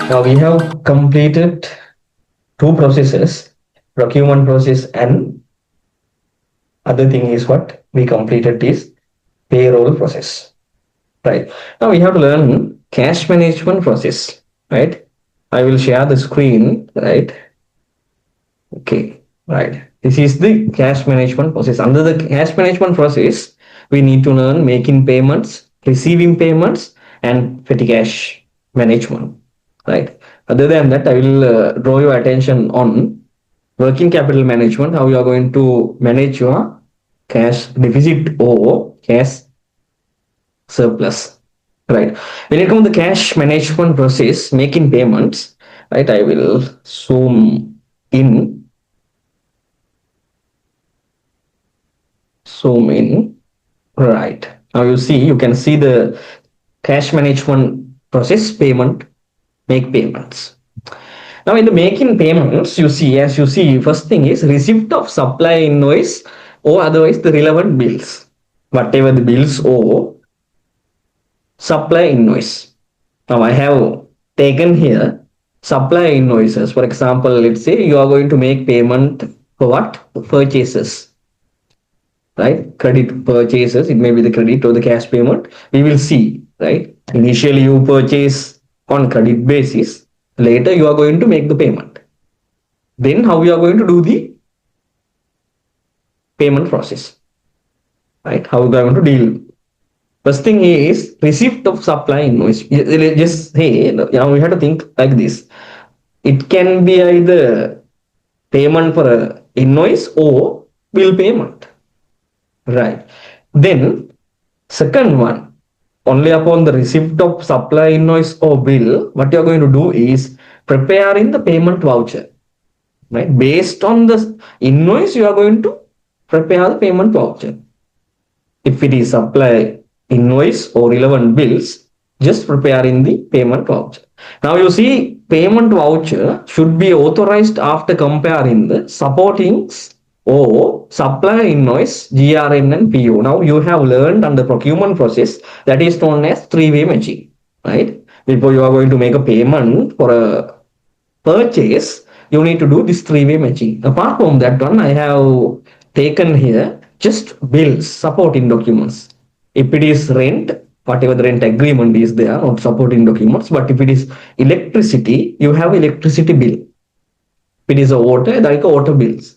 Now we have completed two processes, procurement process and other thing is what we completed is payroll process. Right. Now we have to learn cash management process. Right. I will share the screen. Right. Okay. Right. This is the cash management process. Under the cash management process, we need to learn making payments, receiving payments, and petty cash management. Right. Other than that, I will draw your attention on working capital management, how you are going to manage your cash deficit or cash surplus. Right. When it comes to the cash management process, making payments, right, I will zoom in. Zoom in. Right. Now you see, you can see the cash management process, payment, make payments. Now in the making payments, you see, as you see, first thing is receipt of supply invoice or otherwise the relevant bills. Whatever the bills or supply invoice. Now I have taken here supply invoices. For example, let's say you are going to make payment for what? Purchases. Right? Credit purchases. It may be the credit or the cash payment. We will see. Right? Initially you purchase on credit basis. Later you are going to make the payment. Then how you are going to do the payment process. Right? How you are going to deal. First thing is receipt of supply invoice. Just hey, we have to think like this. It can be either payment for a invoice or bill payment. Right. Then second one, only upon the receipt of supply invoice or bill, what you are going to do is preparing the payment voucher. Right. Based on the invoice, you are going to prepare the payment voucher. If it is supply invoice or relevant bills, just preparing the payment voucher. Now you see payment voucher should be authorized after comparing the supporting or supply invoice, GRN and PO. Now you have learned under procurement process that is known as three-way matching, right? Before you are going to make a payment for a purchase, you need to do this three-way matching. Apart from that one, I have taken here just bills, supporting documents. If it is rent, whatever the rent agreement is there, not supporting documents. But if it is electricity, you have electricity bill. If it is a water, like water bills.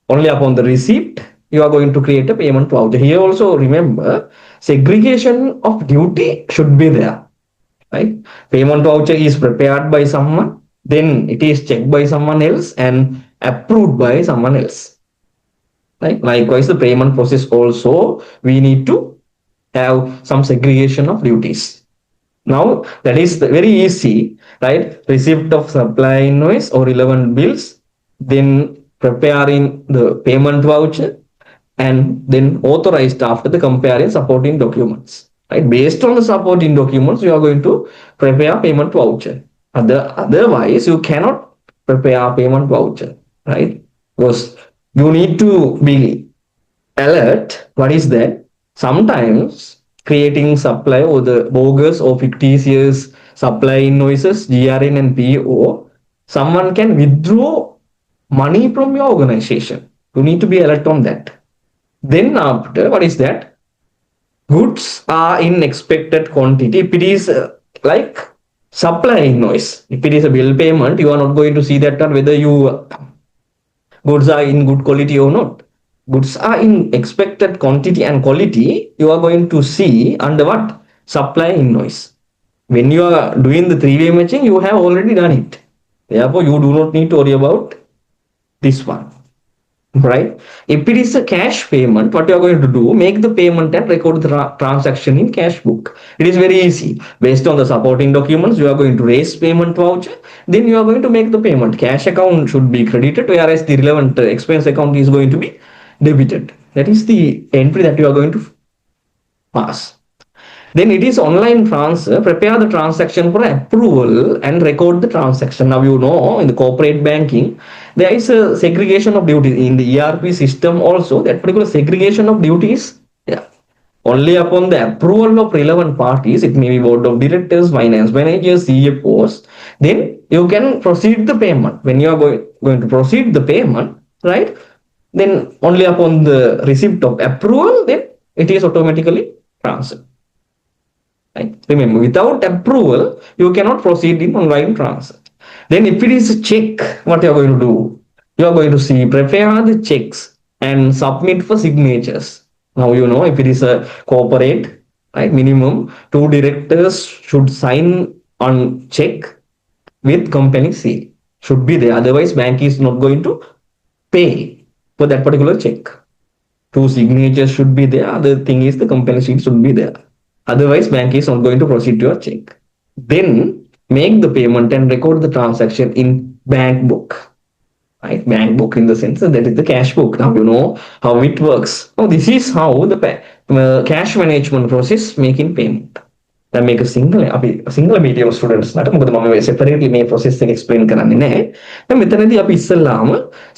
Only upon the receipt, you are going to create a payment voucher. Here also remember, segregation of duty should be there. Right? Payment voucher is prepared by someone, then it is checked by someone else and approved by someone else. Right? Likewise, the payment process also, we need to have some segregation of duties. Now that is very easy, right? Receipt of supply invoice or relevant bills, then preparing the payment voucher, and then authorized after the comparing supporting documents. Right? Based on the supporting documents, you are going to prepare payment voucher. Otherwise, you cannot prepare payment voucher, right? Because you need to be alert. What is that? Sometimes creating supply or the bogus or fictitious supply invoices, GRN and PO, someone can withdraw money from your organization. You need to be alert on that. Then after, what is that? Goods are in expected quantity. If it is like supply invoice, if it is a bill payment, you are not going to see that whether you goods are in good quality or not. Goods are in expected quantity and quality, you are going to see under what? Supply invoice. When you are doing the three-way matching, you have already done it. Therefore, you do not need to worry about this one. Right? If it is a cash payment, what you are going to do, make the payment and record the transaction in cash book. It is very easy. Based on the supporting documents, you are going to raise payment voucher, then you are going to make the payment. Cash account should be credited, whereas the relevant expense account is going to be debited. That is the entry that you are going to pass. Then it is online transfer. Prepare the transaction for approval and record the transaction. Now you know in the corporate banking there is a segregation of duties in the ERP system also. That particular segregation of duties, yeah, only upon the approval of relevant parties. It may be board of directors, finance managers, CFOs. then you can proceed the payment. When you are going to proceed the payment, right, then only upon the receipt of approval, then it is automatically transferred. Right? Remember, without approval, you cannot proceed in online transfer. Then if it is a check, what you are going to do? You are going to see, prepare the checks and submit for signatures. Now you know, if it is a corporate, right, minimum 2 directors should sign on check with company seal. Should be there. Otherwise, bank is not going to pay for that particular check. 2 signatures should be there. Other thing is the company seal should be there. Otherwise, bank is not going to proceed to your check. Then make the payment and record the transaction in bank book. Right? Bank book in the sense that is the cash book. Now you know how it works. Now this is how the cash management process making payment. දැන් මේක සිංහල අපි Sinhala medium ස්ටුඩන්ට්ස්ලාට මොකද මම මේ සෙපරේට්ලි මේ process එක explain කරන්නේ නැහැ. දැන් මෙතනදී අපි ඉස්සෙල්ලාම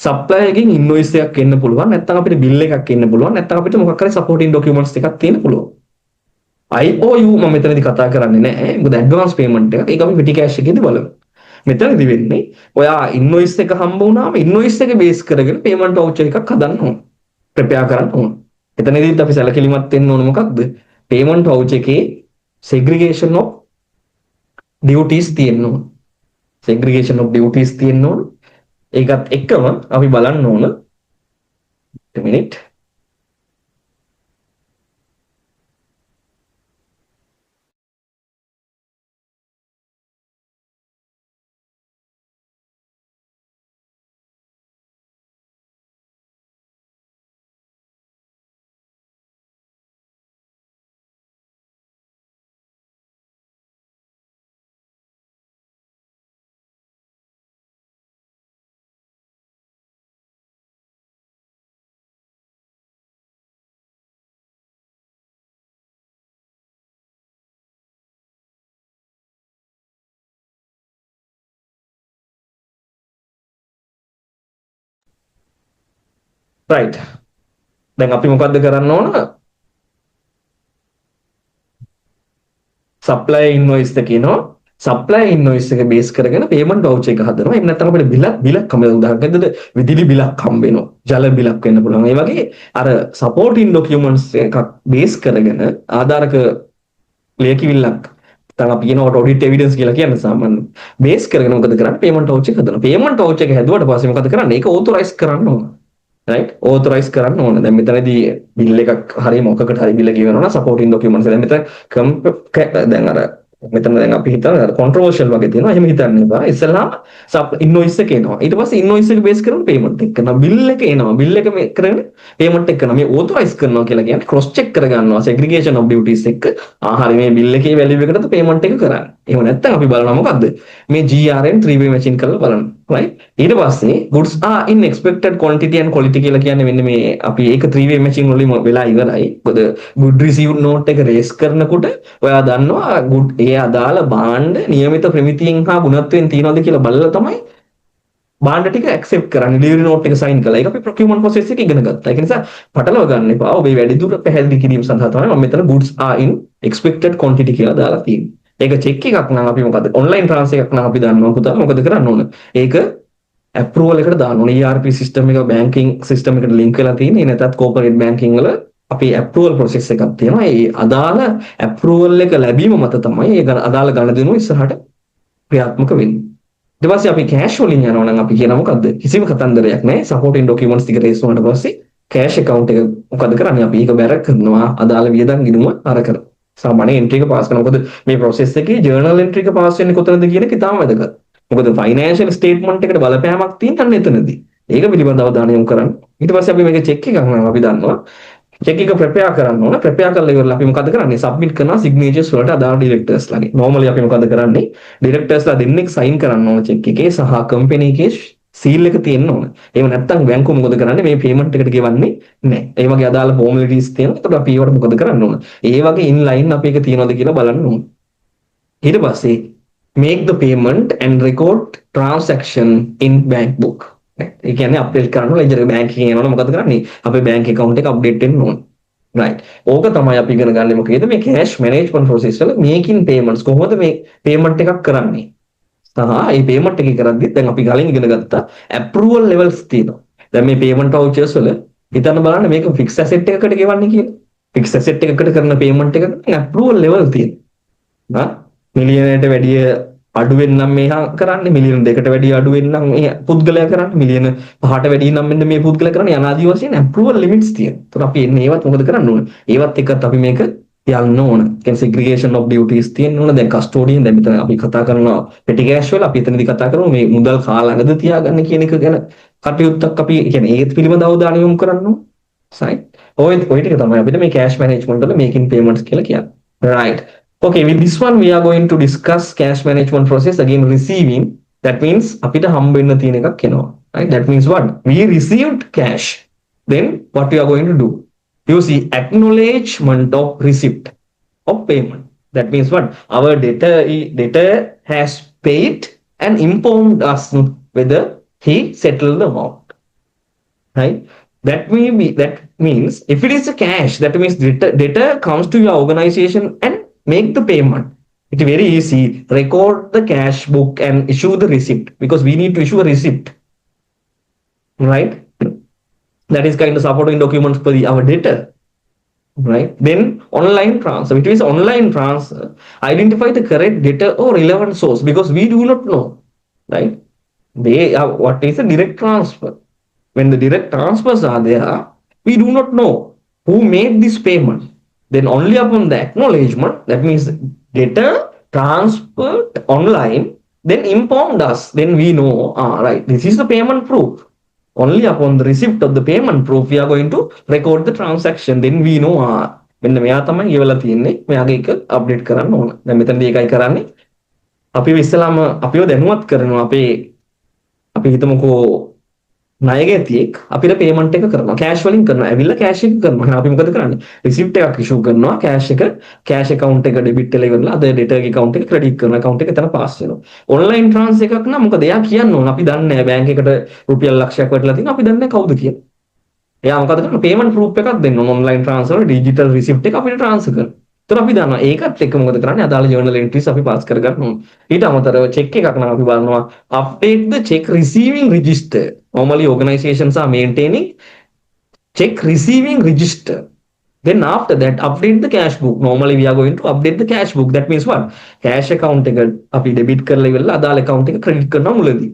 සප්ලයර් එකකින් ඉන්වොයිස් එකක් එන්න පුළුවන්. නැත්නම් අපිට බිල් එකක් එන්න පුළුවන්. නැත්නම් අපිට මොකක් හරි සපෝටින් ඩොකියුමන්ට්ස් එකක් තියෙන්න පුළුවන්. IOU මම මෙතනදී කතා කරන්නේ නැහැ. මොකද ඇඩ්වාන්ස් පේමන්ට් එක. ඒක අපි පිටි කෑෂ් එකේදී බලමු. මෙතනදී වෙන්නේ ඔයා ඉන්වොයිස් එක හම්බ වුණාම ඉන්වොයිස් එක බේස් කරගෙන පේමන්ට් වවුචර් එකක් හදන්න ඕන. ප්‍රෙපෙයාර් කරන්න ඕන. එතනදීත් අපි සැලකිලිමත් වෙන්න ඕන මොකක්ද? පේමන්ට් වවුචර් එකේ segregation of duties තියෙන්න ඕන. segregation of duties තියෙන්න ඕන. ඒකත් එක්කම අපි බලන්න ඕන a minute. right. දැන් අපි මොකද්ද කරන්න ඕන? සප්ලයර් ඉන්වොයිස් එක කියනවා. සප්ලයර් ඉන්වොයිස් එක බේස් කරගෙන පේමන්ට් වවුචර් එක හදනවා. එහෙම නැත්නම් අපිට බිලක් හම්බ වෙනවා. උදාහරණයකට විදුලි බිලක් හම්බ වෙනවා. ජල බිලක් වෙන්න පුළුවන්. ඒ වගේ අර සපෝටින් ඩොකියුමන්ට්ස් එකක් බේස් කරගෙන ආධාරක ලියකිවිල්ලක් දැන් අපි කියනවා ඔඩිට් එවිඩන්ස් කියලා කියන්නේ සාමාන්‍ය බේස් කරගෙන මොකද කරන්නේ? පේමන්ට් වවුචර් එක හදනවා. පේමන්ට් වවුචර් එක හැදුවට පස්සේ මොකද කරන්නේ? ඒක ඕතොරයිස් කරන්න ඕන. right, authorize කරන්න ඕන. දැන් මෙතනදී බිල් එකක් හරි මොකකට හරි බිල් ගෙවනවා සපෝටින් ඩොකියුමන්ට්ස්. දැන් මෙතන දැන් අර මෙතන දැන් අපි හිතනවා කොන්ට්‍රෝවර්ෂල් වගේ තියෙනවා. එහෙම හිතන්න එපා. ඉස්සෙල්ලාම ඉන්වොයිස් එක එනවා. ඊට පස්සේ ඉන්වොයිස් එක බේස් කරගෙන පේමන්ට් එක කරනවා. බිල් එක එනවා. බිල් එක මේ කරගෙන පේමන්ට් එක කරනවා. මේ authorize කරනවා කියලා කියන්නේ cross check කර ගන්නවා segregation of duties එක. හරි මේ බිල් එකේ value එකටද පේමන්ට් එක කරන්නේ. එහෙම නැත්නම් අපි බලනවා මොකද්ද? මේ GRN 3-way machine කරලා බලන්න. right, ඊට පස්සේ goods are in expected quantity and quality කියලා කියන්නේ මෙන්න මේ අපි ඒක 3-way machine වලින් වෙලා ඉවරයි. මොකද good received note එක raise කරනකොට ඔයා දන්නවා good ඒ අදාළ භාණ්ඩ නියමිත ප්‍රමිතියෙන් හා ගුණත්වයෙන් තියනවාද කියලා බලලා තමයි භාණ්ඩ ටික accept කරන්නේ. delivery note එක sign කළා. ඒක අපි procurement process එක ඉගෙන ගත්තා. ඒක නිසා පටලව ගන්න එපා. ඔබේ වැඩිදුර පැහැදිලි කිරීම සඳහා තමයි මම මෙතන goods are in expected quantity කියලා දාලා තියෙන්නේ. ඒක චෙක් එකක් නම් අපි මොකද ඔන්ලයින් ට්‍රාන්ස්ෆර් එකක් නම් අපි දන්නවා පුතා මොකද කරන්න ඕන? ඒක approval එකට දාන්න ඕන. ERP system එක banking system එකට link වෙලා තියෙන්නේ. නැත්නම් corporate banking වල අපි approval process එකක් තියෙනවා. ඒ අදාළ approval එක ලැබීම මත තමයි ඒ අදාළ ගණදෙනුව ඉස්සරහට ක්‍රියාත්මක වෙන්නේ. ඊට පස්සේ අපි cash වලින් යනවා නම් අපි කියනවා මොකද්ද? කිසිම කතන්දරයක් නැහැ. supporting documents ටික raise වුණාට පස්සේ cash account එක මොකද කරන්නේ? අපි ඒක බැර කරනවා. අදාළ වියදම් ගිණුම අර කරනවා. සාමාන්‍ය එන්ට්‍රි එක පාස් කරනවා. මොකද මේ process එකේ ජර්නල් එන්ට්‍රි එක පාස් වෙන්නේ කොතනද කියන එක ඉතාම වැදගත්. මොකද ෆයිනෑන්ෂල් ස්ටේට්මන්ට් එකට බලපෑමක් තියෙන එතනදී. ඒක පිළිබඳව අවධානය යොමු කරන්න. ඊට පස්සේ අපි මේක චෙක් එකක් නම් අපි දන්නවා. චෙක් එක ප්‍රෙපෙයාර් කරන්න ඕන. ප්‍රෙපෙයාර් කරලා ඉවරලා අපි මොකද කරන්නේ? සබ්මිට් කරනවා සිග්නේචර්ස් වලට අදාළ ඩිරෙක්ටර්ස් ලාගේ. normally අපි මොකද කරන්නේ? ඩිරෙක්ටර්ස්ලා දෙන්නෙක් සයින් කරන්න ඕන චෙක් එකේ සහ කම්පැනි එකේ සීල් එක තියෙන්න ඕන. එහෙම නැත්නම් බැංකුව මොකද කරන්නේ? මේ පේමන්ට් එකට ගෙවන්නේ නැහැ. ඒ වගේ අදාළ ෆෝමැලිටිස් තියෙනවා. ඒකට අපි ඒවට මොකද කරන්න ඕන? ඒ වගේ ඉන්ලයින් අපි එක තියනවද කියලා බලන්න ඕන. ඊට පස්සේ make the payment and record transaction in bank book. ඒ කියන්නේ අප්ඩේට් කරන්න ඕන. ledger banking එනවනම් මොකද කරන්නේ? අපේ bank account එක අප්ඩේට් වෙන්න ඕන. right. ඕක තමයි අපි ඉගෙන ගන්න මොකේද මේ cash management process වල making payments කොහොමද මේ payment එකක් කරන්නේ? මේ payment එක කරද්දි දැන් අපි කලින් ඉගෙන ගත්තා approval levels තියෙනවා. දැන් මේ payment vouchers වල හිතන්න බලන්න මේක fixed asset එකකට ගෙවන්නේ කියලා. fixed asset එකකට කරන payment එකකට approval level තියෙනවා. මිලියනයට වැඩිය අඩුවෙන් නම් මේහා කරන්නේ, මිලියන 2කට වැඩිය අඩුවෙන් නම් මේ පුද්ගලයා කරන්නේ, මිලියන 5ට වැඩිය නම් මෙන්න මේ පුද්ගලයා කරන්නේ අනාදී වශයෙන් approval limits තියෙනවා. ඒතර අපි එන්නේ ඒවත් මොකද කරන්න ඕන? ඒවත් එක්කත් අපි මේක යන්න ඕන. කියන්නේ segregation of duties තියෙන්න ඕන. දැන් custodian දැන් මෙතන අපි කතා කරනවා petty cash වල අපි එතනදී කතා කරමු මේ මුදල් කාලඟද තියාගන්න කියන එක ගැන කටයුත්තක් අපි කියන්නේ ඒත් පිළිබඳව අවධානය යොමු කරන්න ඕන. right. ඔය ටික තමයි අපිට මේ cash management වල making payments කියලා කියන්නේ. right. Okay, with this one we are going to discuss cash management process again receiving. That means අපිට හම්බ වෙන්න තියෙන එකක් එනවා. Right? That means what? We received cash. Then what we are going to do? You see acknowledgement of receipt of payment. That means what? Our debtor has paid and informed us whether he settled the amount. Right? That means if it is a cash, that means debtor comes to your organization and make the payment. It's very easy. Record the cash book and issue the receipt because we need to issue a receipt. Right? That is kind of supporting documents for our debtor. Right? Then online transfer. It is online transfer. Identify the correct debtor or relevant source because we do not know. Right? What is a direct transfer? When the direct transfers are there, we do not know who made this payment. Then only upon the acknowledgement, that means debtor transferred online, then informed us, then we know, right, this is the payment proof. Only upon the receipt of the payment proof, we are going to record the transaction, then we know, මෙන්න මෙයා තමයි ගෙවලා තියෙන්නේ, මෙයාගේ එක update කරන්න ඕන. දැන් මෙතනදී ඒකයි කරන්නේ. අපි ඉස්සලාම අපිව දැනුවත් කරනවා අපි හිතමුකෝ ණයගැතියෙක් අපිට පේමන්ට් එක කරනවා කෑෂ් වලින් කරනවා ඇවිල්ලා කෑෂ් එක කරනවා එහෙනම් අපි මොකද කරන්නේ රිසිප්ට් එකක් ඉෂුව කරනවා කෑෂ් account එක ඩෙබිට් වෙලා ඉවරලා අද ඩෙටර්ගේ account එක ක්‍රෙඩිට් කරනවා account එක එතන පාස් වෙනවා ඔන්ලයින් ට්‍රාන්ස් එකක් නම් මොකද එයා කියන්න ඕන අපි දන්නේ නැහැ බැංක් එකට රුපියල් ලක්ෂයක් වටලා තියෙනවා අපි දන්නේ නැහැ කවුද කියලා එයා මොකද කරන්නේ පේමන්ට් ප්‍රූෆ් එකක් දෙන්න ඕන ඔන්ලයින් ට්‍රාන්ස්ෆර් ඩිජිටල් රිසිප්ට් එක අපිට ට්‍රාන්ස්ෆර් කරන්න तर අපි දන්නවා ඒකත් එක්ක මොකද කරන්නේ අදාළ ජර්නල් එන්ට්‍රීස් අපි පාස් කරගන්න ඕන. ඊට අමතරව චෙක් එකක් නම් අපි බලනවා update the check receiving register. Normally organizations are maintaining check receiving register. Then after that update the cash book. Normally we are going to update the cash book. That means what? Cash account එක අපි debit කරලා ඉවරලා අදාළ account එක credit කරනවා මුලදී.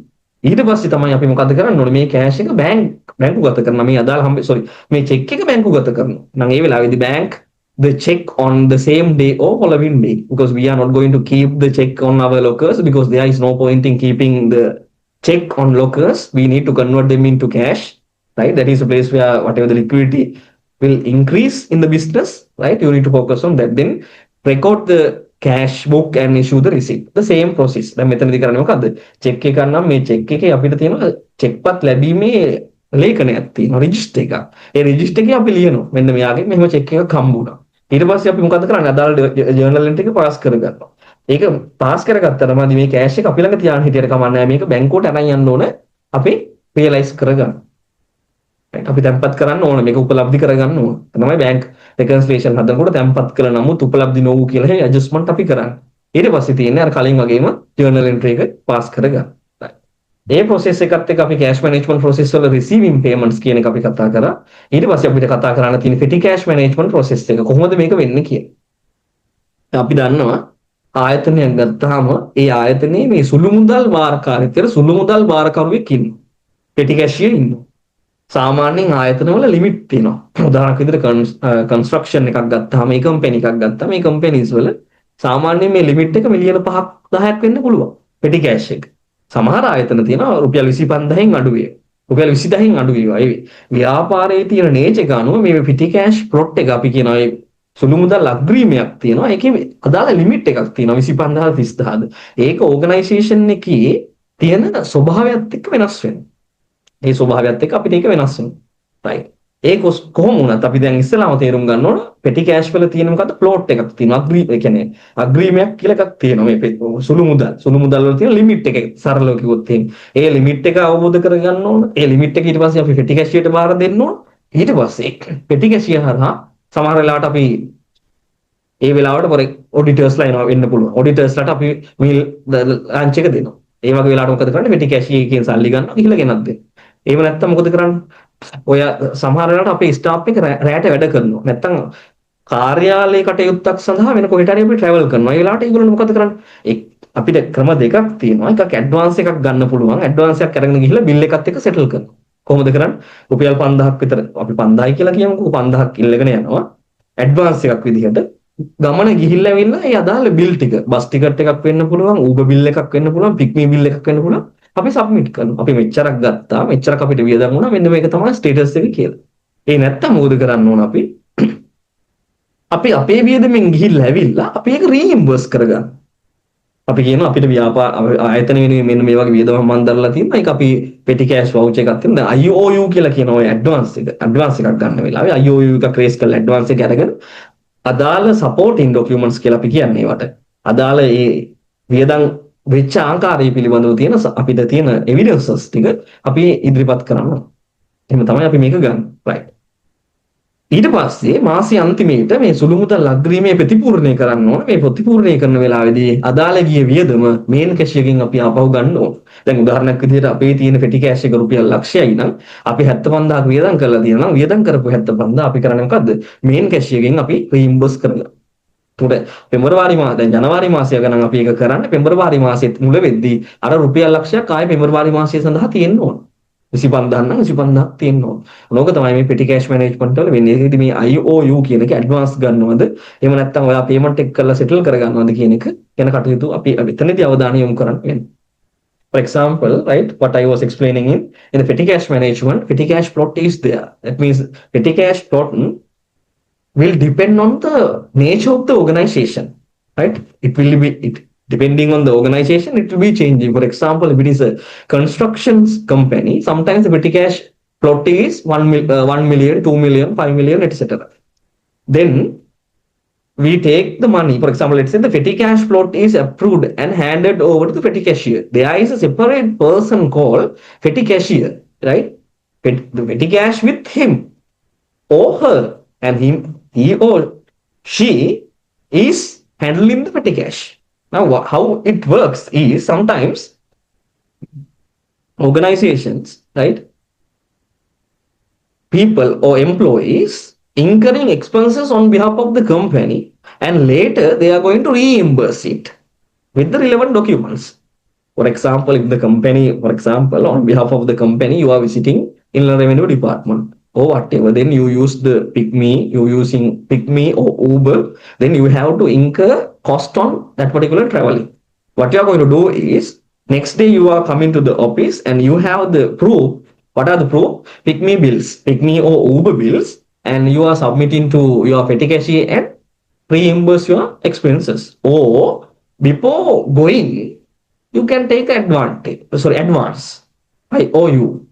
ඊට පස්සේ තමයි අපි මොකද කරන්න ඕනේ මේ cash එක බැංකුගත කරනවා මේ අදාළ මේ check එක බැංකුගත කරනවා. නම් ඒ වෙලාවේදී bank the check on the same day or following day because we are not going to keep the check on our lockers because there is no point in keeping the check on lockers. We need to convert them into cash, right? That is a place where whatever the liquidity will increase in the business, right? You need to focus on that. Then record the cash book and issue the receipt. The same process. දැන් මෙතනදී කරන්නේ මොකද්ද? check එක ගන්නම් මේ check එකේ අපිට තියෙනවා check පත් ලැබීමේ ලේඛනයක් තියෙනවා register එකක්. ඒ register එකේ අපි ලියනවා මෙන්න මෙයාගේ මෙහෙම check එකක් හම්බුණා. ඊට පස්සේ අපි මොකද කරන්නේ අදාළ ජර්නල් එන්ට්‍රි එක පාස් කරගන්නවා. ඒක පාස් කරගත්තම මේ කෑෂ් එක අපි ළඟ තියාගෙන හිටියට කමක් නැහැ මේක බැංකුවට අරන් යන්න ඕන අපි රියලයිස් කරගන්න. right අපි තැම්පත් කරන්න ඕන මේක උපලබ්ධි කරගන්න ඕන. තමයි බැංක් රෙකන්සිලියේෂන් හදනකොට තැම්පත් කළ නමුත් උපලබ්ධි නොවු කියලා ඒ ඇඩ්ජස්ට්මන්ට් අපි කරන්නේ. ඊට පස්සේ තියෙන්නේ අර කලින් වගේම ජර්නල් එන්ට්‍රි එක පාස් කරගන්න. ඒ process එකත් එක්ක අපි cash management process වල receiving payments කියන එක අපි කතා කරා. ඊට පස්සේ අපිට කතා කරන්න තියෙන petty cash management process එක කොහොමද මේක වෙන්නේ කියලා. අපි දන්නවා ආයතනයක් ගත්තාම ඒ ආයතනයේ මේ සුළු මුදල් වාරකාරීත්වයට සුළු මුදල් වාරකරුවෙක් ඉන්නවා. petty cashier ඉන්නවා. සාමාන්‍යයෙන් ආයතනවල limit තියෙනවා. උදාහරණයක් විදිහට construction එකක් ගත්තාම මේ company එකක් ගත්තාම මේ companies වල සාමාන්‍යයෙන් මේ limit එක මිලියන 5ක් 10ක් වෙන්න පුළුවන්. petty cash එක. සමහර ආයතන තියෙනවා රුපියල් 25000න් අඩුවේ. රුපියල් 20000න් අඩුවේ. ඒ ව්‍යාපාරයේ තියෙන නේචර් එක අනුව මේ petty cash plot එක අපි කියනවා ඒ සුළු මුදල් අග්‍රීමයක් තියෙනවා. ඒකේ අදාළ ලිමිට් එකක් තියෙනවා 25000 30000ද. ඒක ඕගනයිසේෂන් එකේ තියෙන ස්වභාවයත් එක්ක වෙනස් වෙනවා. ඒ ස්වභාවයත් එක්ක අපිට ඒක වෙනස් වෙනවා. right. ඒක කොහොම වුණත් අපි දැන් ඉස්සෙල්ලාම තේරුම් ගන්න ඕන petty cash වල තියෙන මොකද්ද plot එකක් තියෙනවා. ඒ කියන්නේ අග්‍රීමයක් කියලා එකක් තියෙනවා. මේ සුළු මුදල් වල තියෙන ලිමිට් එක සරලව කිව්වොත් ඒ ලිමිට් එක අවබෝධ කරගන්න ඕන. ඒ ලිමිට් එක ඊට පස්සේ අපි petty cashier ට බාර දෙන්න ඕන. ඊට පස්සේ petty cashier හරහා සමහර වෙලාවට අපි ඒ වෙලාවට ඔඩිටර්ස්ලා එනවා වෙන්න පුළුවන්. ඔඩිටර්ස්ලාට අපි මේ ලන්ච් එක දෙනවා. ඒ වගේ වෙලාවට මොකද කරන්නේ? petty cash එකකින් සල්ලි ගන්නවා ගිහිල්ලා ගෙනත් දෙන්න. එහෙම නැත්නම් මොකද කරන්නේ? ඔය සමහර වෙලාවට අපේ ස්ටාෆ් එක රැයට වැඩ කරනවා. නැත්නම් කාර්යාලයේ කටයුත්තක් සඳහා වෙන කොහෙට හරි අපි ට්‍රැවල් කරනවා. ඒ වෙලාවට ඒගොල්ලෝ මොකද කරන්නේ? අපිට ක්‍රම දෙකක් තියෙනවා. එකක් ඇඩ්වාන්ස් එකක් ගන්න පුළුවන්. ඇඩ්වාන්ස් එකක් අරගෙන ගිහිල්ලා බිල් එකත් එක්ක සෙටල් කරනවා. කොහොමද කරන්නේ? රුපියල් 5000ක් විතර අපි 5000යි කියලා කියමුකෝ. 5000ක් ඉල්ලගෙන යනවා. ඇඩ්වාන්ස් එකක් විදිහට ගමන ගිහිල්ලා ඇවිල්ලා ඒ අදාළ බිල් ටික බස් ටිකට් එකක් වෙන්න පුළුවන්, Uber බිල් එකක් වෙන්න පුළුවන්, පික්මී බිල් එකක් වෙන්න පුළුවන්. අපි සබ්මිට් කරනවා. අපි මෙච්චරක් ගත්තා, මෙච්චරක් අපිට වියදම් වුණා. මෙන්න මේක තමයි ස්ටේටස් එක කියලා. ඒ නැත්තම් මොකද කරන්න ඕන අපි? අපි අපේ වියදමෙන් ගිහිල්ලා ඇවිල්ලා අපි ඒක රීඉම්බර්ස් කරගන්න. අපි කියනවා අපිට ව්‍යාපාර ආයතන වෙනුවෙන් මෙන්න මේ වගේ වියදමක් මම දරලා තියෙනවා. ඒක අපි petty cash voucher එකක් තියෙනවා. දැන් IOU කියලා කියන ඔය ඇඩ්වාන්ස් එක. ඇඩ්වාන්ස් එකක් ගන්න වෙලාවේ IOU එකක් රේස් කරලා ඇඩ්වාන්ස් එක අරගෙන අදාළ සපෝටින් ඩොකියුමන්ට්ස් කියලා අපි කියන්නේ ඒවට. අදාළ ඒ වියදම් වෙච්ච ආකාරය පිළිබඳව තියෙන අපිට තියෙන එවිඩන්සස් ටික අපි ඉදිරිපත් කරනවා. එහෙම තමයි අපි මේක ගන්න. right. ඊට පස්සේ මාසයේ අන්තිමේට මේ සුළු මුදල් අග්‍රීමේ ප්‍රතිපූර්ණය කරන්න ඕන. මේ ප්‍රතිපූර්ණය කරන වෙලාවේදී අදාළ ගිය වියදම මේන් කැෂ් එකකින් අපි ආපහු ගන්න ඕන. දැන් උදාහරණයක් විදිහට අපේ තියෙන petty cash එක රුපියල් ලක්ෂයයි නම් අපි 75000ක් වියදම් කරලා තියෙනවා නම් වියදම් කරපු 75000 අපි කරන්නේ මොකද්ද? මේන් කැෂ් එකකින් අපි රීම්බර්ස් කරනවා. උඩ පෙබරවාරි මාස දැන් ජනවාරි මාසය ගණන් අපි ඒක කරන්නේ පෙබරවාරි මාසෙත් මුල වෙද්දී අර රුපියල් ලක්ෂයක් ආයේ පෙබරවාරි මාසය සඳහා තියෙන්න ඕන. 25000 නම් 25000ක් තියෙන්න ඕන. ලෝක තමයි මේ petty cash management වල වෙන්නේ. ඒකෙදි මේ IOU කියන එක ඇඩ්වාන්ස් ගන්නවද? එහෙම නැත්නම් ඔයා පේමන්ට් එක කරලා සෙටල් කරගන්නවද කියන එක ගැන කටයුතු අපි එතනදී අවධානය යොමු කරන්න වෙනවා. For example, right, what I was explaining in the petty cash management, petty cash plot is there. That means petty cash plot will depend on the nature of the organization, right? It will be depending on the organization, it will be changing. For example, if it is a construction company, sometimes the petty cash plot is 1 million, 2 million, 5 million, etc. Then we take the money. For example, let's say the petty cash plot is approved and handed over to the petty cashier. There is a separate person called petty cashier, right? The petty cash with him or her, and he or she is handling the petty cash. Now, how it works is sometimes organizations, right? People or employees incurring expenses on behalf of the company, and later they are going to reimburse it with the relevant documents. For example, if the company, for example, on behalf of the company, you are visiting Inland Revenue Department or whatever, then you use the you're using Pick.me or Uber, then you have to incur cost on that particular traveling. What you are going to do is, next day you are coming to the office and you have the proof. What are the proof? Pick.me bills, Pick.me or Uber bills, and you are submitting to your petty cashier and reimburse your expenses. Or before going, you can take advance. I owe you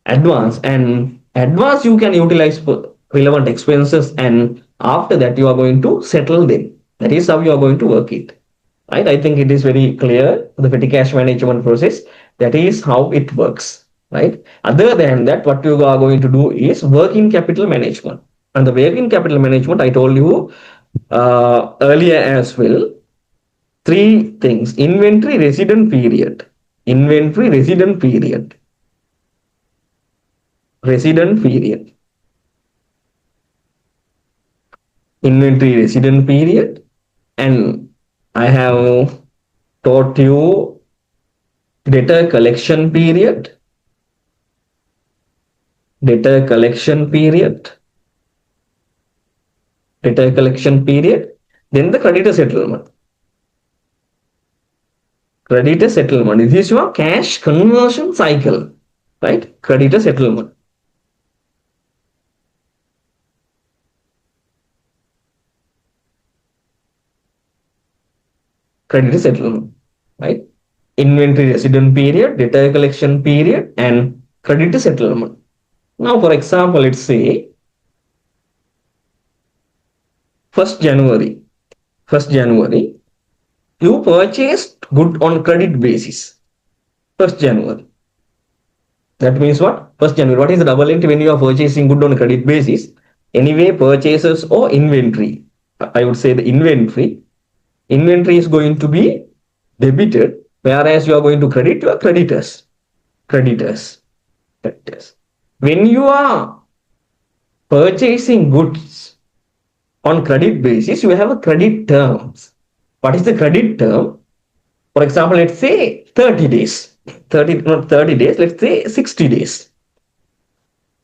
advance, and advance you can utilize for relevant expenses, and after that you are going to settle them. That is how you are going to work it. Right? I think it is very clear, the petty cash management process. That is how it works. Right? Other than that, what you are going to do is working capital management. And the working capital management, I told you earlier as well, 3 things: inventory resident period, inventory resident period, resident period, inventory resident period, and I have taught you debtor collection period, debtor collection period, debtor collection period, then the creditor settlement. Creditor settlement, this is your cash conversion cycle, right? Creditor settlement. Creditor settlement, right? Inventory resident period, debtor collection period, and creditor settlement. Now, for example, let's say 1st January, you purchased good on credit basis. 1st January. That means what? 1st January. What is the double entry when you are purchasing good on credit basis? Anyway, purchases or inventory. I would say the inventory is going to be debited Whereas you are going to credit your creditors. Creditors. Creditors. When you are purchasing goods on credit basis, you have a credit terms. What is the credit term? For example, let's say 30 days. 30, not 30 days, let's say 60 days.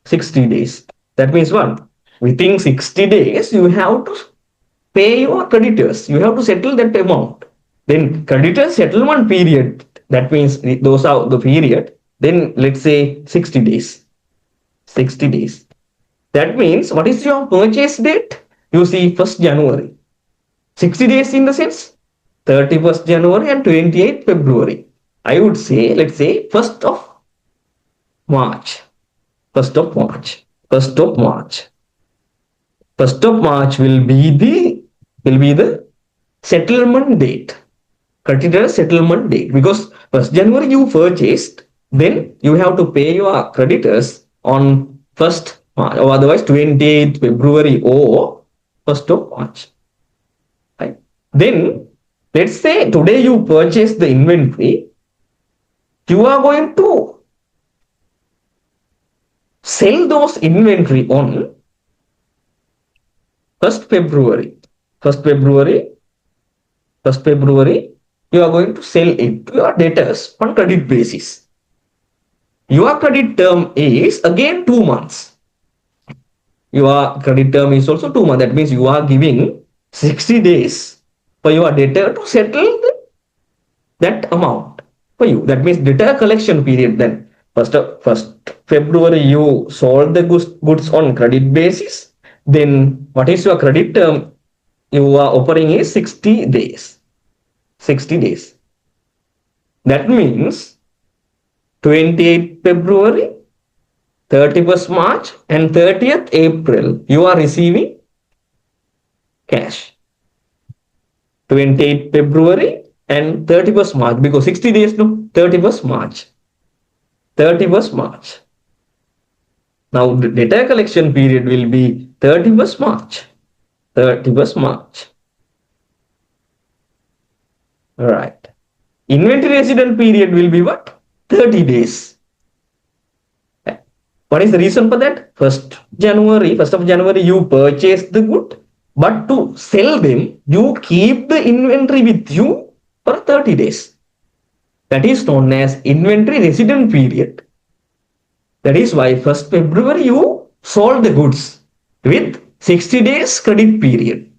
60 days. That means what? Within 60 days, you have to pay your creditors. You have to settle that amount. Then creditor settlement period. That means those are the period. Then let's say 60 days. 60 days. That means what is your purchase date? You see 1st January. 60 days in the sense 31st January and 28th February. I would say, let's say 1st of March. 1st of March. 1st of March. 1st of March will be the settlement date. Creditor settlement date. Because 1st January you purchased, then you have to pay your creditors on 1st March, or otherwise 28th February or 1st of March. Right? Then let's say today you purchase the inventory, you are going to sell those inventory on 1st February. 1st February, you are going to sell it to your debtors on credit basis. Your credit term is again 2 months. Your credit term is also 2 months. That means you are giving 60 days for your debtor to settle that amount for you. That means debtor collection period. Then 1st February you sold the goods on credit basis. Then what is your credit term you are offering is 60 days. 60 days. That means 28th February, 31st March and 30th April, you are receiving cash. 28th February and 31st March, because 60 days, no, 31st March. 31st March. Now the data collection period will be 31st March. 31st March. All right. Inventory resident period will be what? 30 days. What is the reason for that? 1st of January, you purchase the good, but to sell them, you keep the inventory with you for 30 days. That is known as inventory resident period. That is why 1st February, you sold the goods with 60 days credit period.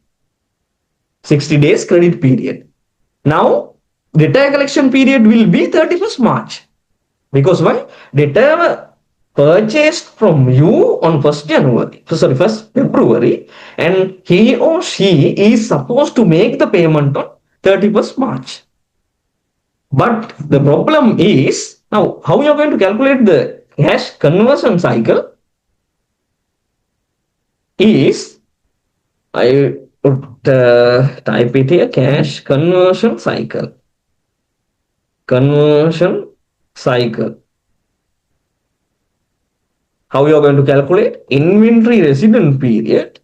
60 days credit period. Now, debtor collection period will be 31st March. Because why? Debtor purchased from you on 1st February, and he or she is supposed to make the payment on 31st March. But the problem is, now how you are going to calculate the cash conversion cycle is, I would type it here, cash conversion cycle. Conversion cycle. How you are going to calculate? Inventory resident period.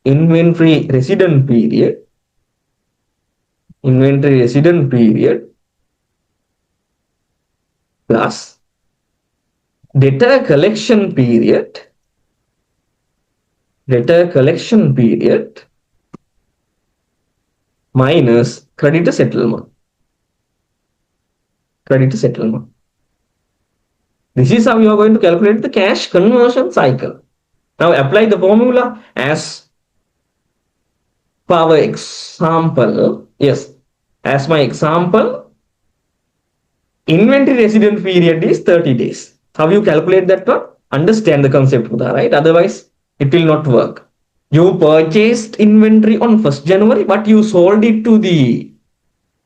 Inventory resident period. Inventory resident period plus debtor collection period. Debtor collection period minus creditor settlement. Creditor settlement. This is how you are going to calculate the cash conversion cycle. Now apply the formula as per our example. Yes, as my example, inventory resident period is 30 days. How you calculate that one? Understand the concept, right? Otherwise, it will not work. You purchased inventory on 1st January, but you sold it to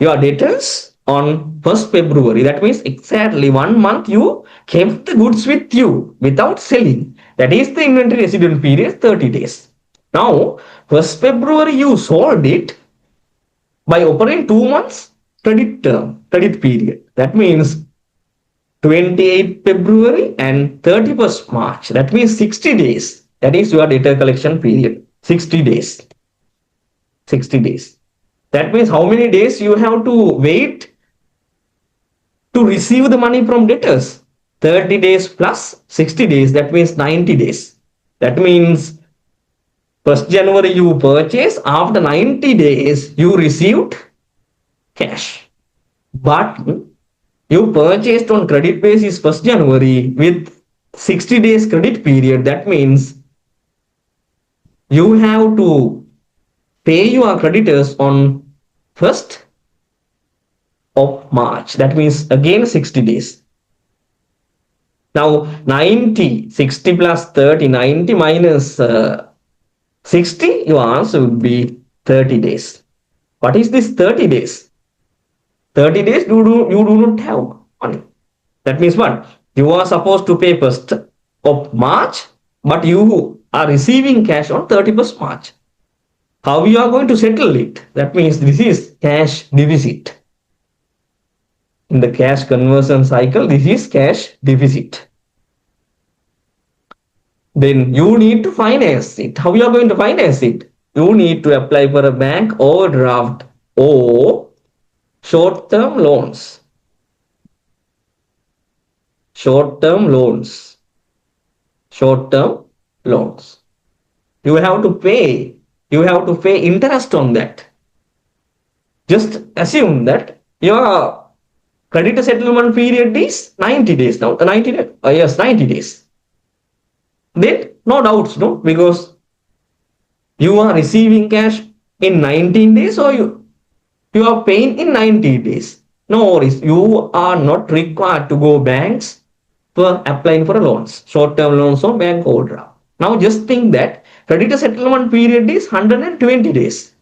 your debtors on 1st February. That means exactly 1 month you kept the goods with you without selling. That is the inventory resident period, 30 days. Now, 1st February you sold it by offering 2 months credit term, credit period. That means 28th February and 31st March. That means 60 days. That is your data collection period. 60 days. 60 days. That means how many days you have to wait to receive the money from debtors. 30 days plus 60 days, that means 90 days. That means 1st January you purchase, after 90 days you received cash. But you purchased on credit basis 1st January with 60 days credit period. That means you have to pay your creditors on 1st of March. That means again 60 days. Now 90, 60 plus 30, 90 minus 60, your answer would be 30 days. What is this 30 days? 30 days you do not have money. That means what? You are supposed to pay 1st of March, but you are receiving cash on 31st March. How you are going to settle it? That means this is cash deficit. In the cash conversion cycle, this is cash deficit. Then you need to finance it. How you are going to finance it? You need to apply for a bank overdraft or short-term loans. Short-term loans. Short-term loans. You have to pay interest on that. Just assume that your creditor settlement period is 90 days now. 90 days. Yes, 90 days. Then no doubts, no, because you are receiving cash in 19 days or you are paying in 90 days. No worries. You are not required to go banks for applying for loans, short-term loans or bank overdraft. Now just think that creditor settlement period is 120 days.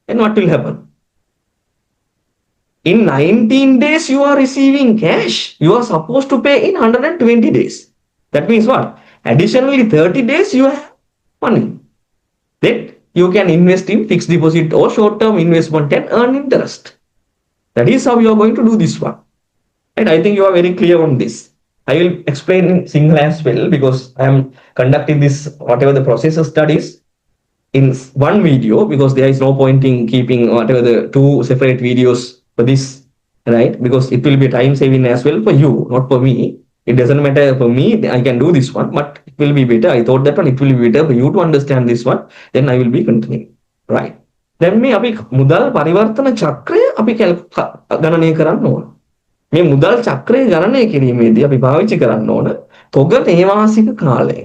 Then what will happen? In 19 days you are receiving cash. You are supposed to pay in 120 days. That means what? Additionally 30 days you have money. Then you can invest in fixed deposit or short-term investment and earn interest. That is how you are going to do this one. And I think you are very clear on this. I will explain in Sinhala as well because I am conducting this, whatever the process studies, in one video because there is no point in keeping whatever the two separate videos for this, right? Because it will be time saving as well for you, not for me. It doesn't matter for me, I can do this one, but it will be better. I thought that one, it will be better for you to understand this one. Then I will be continuing, right? Then මේ අපි මුදල් පරිවර්තන චක්‍රය අපි ගණනය කරන්න ඕන. මේ මුදල් චක්‍රය ගණනය කිරීමේදී අපි පාවිච්චි කරන්න ඕන තොග නේවාසික කාලය.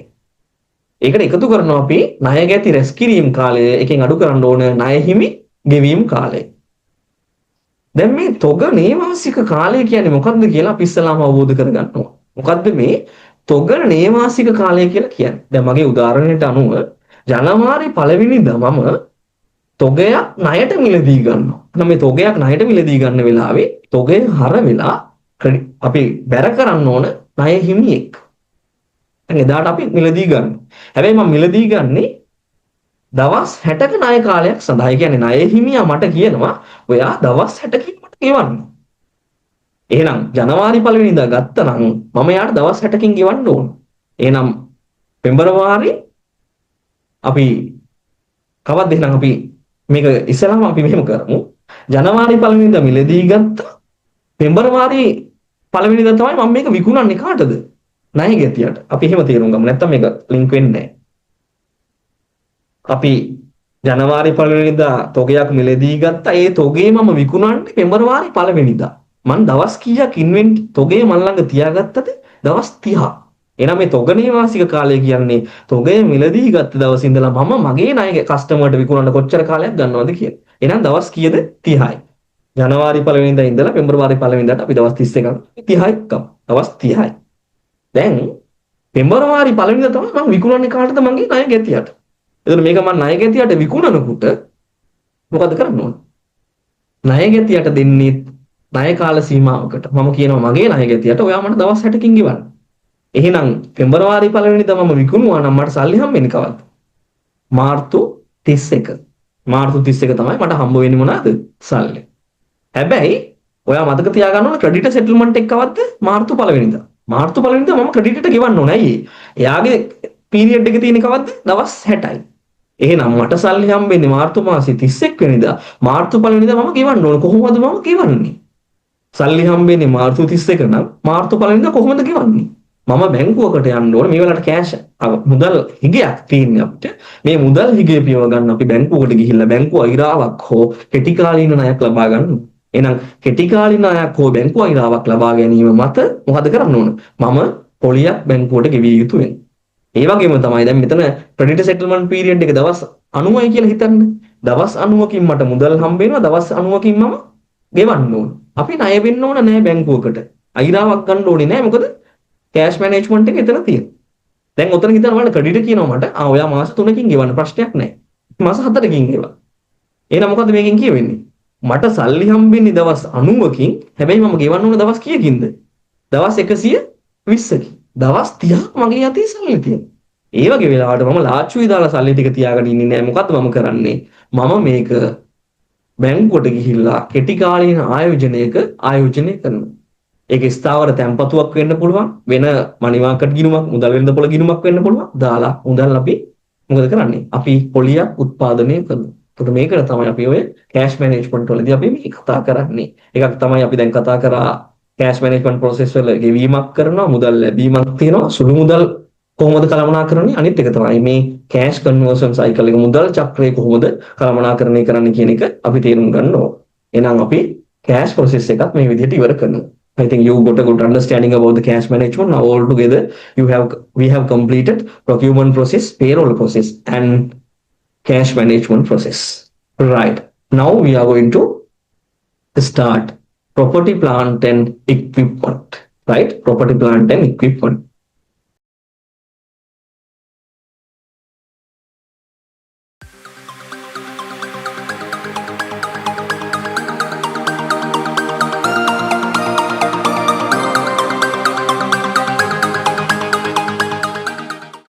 ඒකට එකතු කරනවා අපි ණය ගැති රැස් කිරීම කාලය, එකෙන් අඩු කරන්න ඕන ණය හිමි ගෙවීම කාලය. දැන් මේ තොග නේවාසික කාලය කියන්නේ මොකක්ද කියලා අපි ඉස්සලාම අවබෝධ කරගන්න ඕන. මොකද්ද මේ තොග නේවාසික කාලය කියලා කියන්නේ? දැන් මගේ උදාහරණයට අනුව ජනවාරි 1 වෙනිදා මම තොගයක් ණයට මිලදී ගන්නවා. එහෙනම් මේ තොගයක් ණයට මිලදී ගන්න වෙලාවේ තොගය හර වෙලා අපි බැර කරන්න ඕන ණය හිමියෙක්. දැන් එදාට අපි මිලදී ගන්නවා. හැබැයි මම මිලදී ගන්නේ දවස් 60ක ණය කාලයක් සඳහා. ඒ කියන්නේ ණය හිමියා මට කියනවා ඔයා දවස් 60කින් මට ගෙවන්න. එහෙනම් ජනවාරි 1 වෙනිදා ගත්තනම් මම යාට දවස් 60කින් ගෙවන්න ඕන. එහෙනම් පෙබරවාරි අපි කවද්ද එහෙනම් අපි මේක ඉස්සෙල්ලාම අපි මෙහෙම කරමු. ජනවාරි 1 වෙනිදා මිලදී ගත්තා. පෙබරවාරි 1 වෙනිදා තමයි මම මේක විකුණන්නේ කාටද? ණය ගැතියට. අපි එහෙම තේරුම් ගමු. නැත්තම් මේක ලින්ක් වෙන්නේ නැහැ. අපි ජනවාරි 1 වෙනිදා තොගයක් මිලදී ගත්තා. ඒ තොගේ මම විකුණන්නේ පෙබරවාරි 1 වෙනිදා. මම දවස් කීයක් තොගේ මන් ළඟ තියාගත්තද? දවස් 30. එහෙනම් මේ තොග නේවාසික කාලය කියන්නේ තොගය මිලදී ගත්ත දවසේ ඉඳලා මම මගේ ණය කස්ටමර්ට විකුණන්න කොච්චර කාලයක් ගන්නවද කියලා. එහෙනම් දවස් කීයද? 30යි. ජනවාරි 1 වෙනිදා ඉඳලා පෙබරවාරි 1 වෙනිදාට අපි දවස් 31ක් 30ක් දවස් 30යි. දැන් පෙබරවාරි 1 වෙනිදා තමයි මම විකුණන්නේ කාටද? මගේ ණය ගැතියට. එතකොට මේක මම ණය ගැතියට විකුණනකොට මොකද කරන්න ඕන? ණය ගැතියට දෙන්නේ ණය කාල සීමාවකට. මම කියනවා මගේ ණය ගැතියට ඔයා මට දවස් 60කින් ගෙවන්න. එහෙනම් පෙබරවාරි 1 වෙනිදා මම විකුණුවා නම් මට සල්ලි හම්බෙන්නේ කවද්ද? මාර්තු 31. මාර්තු 31 තමයි මට හම්බ වෙන්නේ මොනවාද? සල්ලි. හැබැයි ඔයා මතක තියාගන්න ඕන ක්‍රෙඩිටර් සෙටල්මන්ට් එක කවද්ද? මාර්තු 1 වෙනිදා. මාර්තු 1 වෙනිදා මම ක්‍රෙඩිටර්ට ගෙවන්න ඕනේ. ඇයි? එයාගේ පීරියඩ් එක තියෙන්නේ කවද්ද? දවස් 60යි. එහෙනම් මට සල්ලි හම්බෙන්නේ මාර්තු මාසේ 31 වෙනිදා. මාර්තු 1 වෙනිදා මම ගෙවන්න ඕන. කොහොමද මම ගෙවන්නේ? සල්ලි හම්බෙන්නේ මාර්තු 31 නම් මාර්තු පළවෙනිදා කොහොමද ගෙවන්නේ? මම බැංකුවකට යන්න ඕනේ මේ වෙලාවට කෑෂ් මුදල් හිගයක් තියෙන්නේ අපිට. මේ මුදල් හිගය පියව ගන්න අපි බැංකුවකට ගිහිල්ලා බැංකුව අයිරාවක් හෝ කෙටි කාලීන ණයක් ලබා ගන්න. එහෙනම් කෙටි කාලීන ණයක් හෝ බැංකුව අයිරාවක් ලබා ගැනීම මත මොකද කරන්න ඕන? මම පොලියක් බැංකුවට ගෙවිය යුතු වෙනවා. ඒ වගේම තමයි දැන් මෙතන ක්‍රෙඩිට් සෙටල්මන්ට් පීරියඩ් එක දවස් 90යි කියලා හිතන්න. දවස් 90කින් මට මුදල් හම්බ වෙනවා. දවස් 90කින් මම ගෙවන්න ඕන. අපි ණය වෙන්න ඕන නෑ බැංකුවකට. අයිරාවක් ගන්න ඕනේ නෑ. මොකද කෑෂ් මැනේජ්මන්ට් එක එතන තියෙනවා. දැන් ඔතන හිතන්න බලන්න ක්‍රෙඩිට් කියනවා මට. ඔයා මාස 3කින් ගෙවන්න ප්‍රශ්නයක් නෑ. මාස 4කින් ගෙවන්න. එහෙනම් මොකද මේකෙන් කියවෙන්නේ? මට සල්ලි හම්බෙන්නේ දවස් 90කින්. හැබැයි මම ගෙවන්න ඕන දවස් කීයකින්ද? දවස් 120කින්. දවස් 30ක් මගේ අතේ සල්ලි තියෙනවා. ඒ වගේ වෙලාවට මම ලාච්චුවේ දාලා සල්ලි ටික තියාගෙන ඉන්නේ නෑ. මොකද්ද මම කරන්නේ? මම මේක බැංකුවට ගිහිල්ලා කෙටි කාලීන ආයෝජනයක ආයෝජනය කරනවා. ඒක ස්ථාවර තැන්පතුවක් වෙන්න පුළුවන්, වෙන මනි මාකට් ගිණුමක්, මුදල් වෙළඳපොළ ගිණුමක් වෙන්න පුළුවන්. දාලා මුදල් අපි මොකද කරන්නේ? අපි පොලියක් උත්පාදනය කරනවා. එතකොට මේකට තමයි අපි ඔය කෑෂ් මැනේජ්මන්ට් වලදී අපි මේ කතා කරන්නේ. එකක් තමයි අපි දැන් කතා කරා කෑෂ් මැනේජ්මන්ට් ප්‍රොසෙස් වල ගෙවීමක් කරනවා, මුදල් ලැබීමක් තියෙනවා, සුළු මුදල් කොහොමද කළමනාකරණය? අනිත් එක තමයි මේ කෑෂ් කන්වර්ෂන් සයිකල් එක, මුදල් චක්‍රය කොහොමද කළමනාකරණය කරන්නේ කියන එක අපි තේරුම් ගන්න ඕන. එහෙනම් අපි කෑෂ් ප්‍රොසෙස් එකත් මේ විදිහට ඉවර කරනවා. I think you got a good understanding about the cash management. Now all together we have completed procurement process, payroll process and cash management process. Right. Now we are going to start property, plant and equipment. Right? Property, plant and equipment.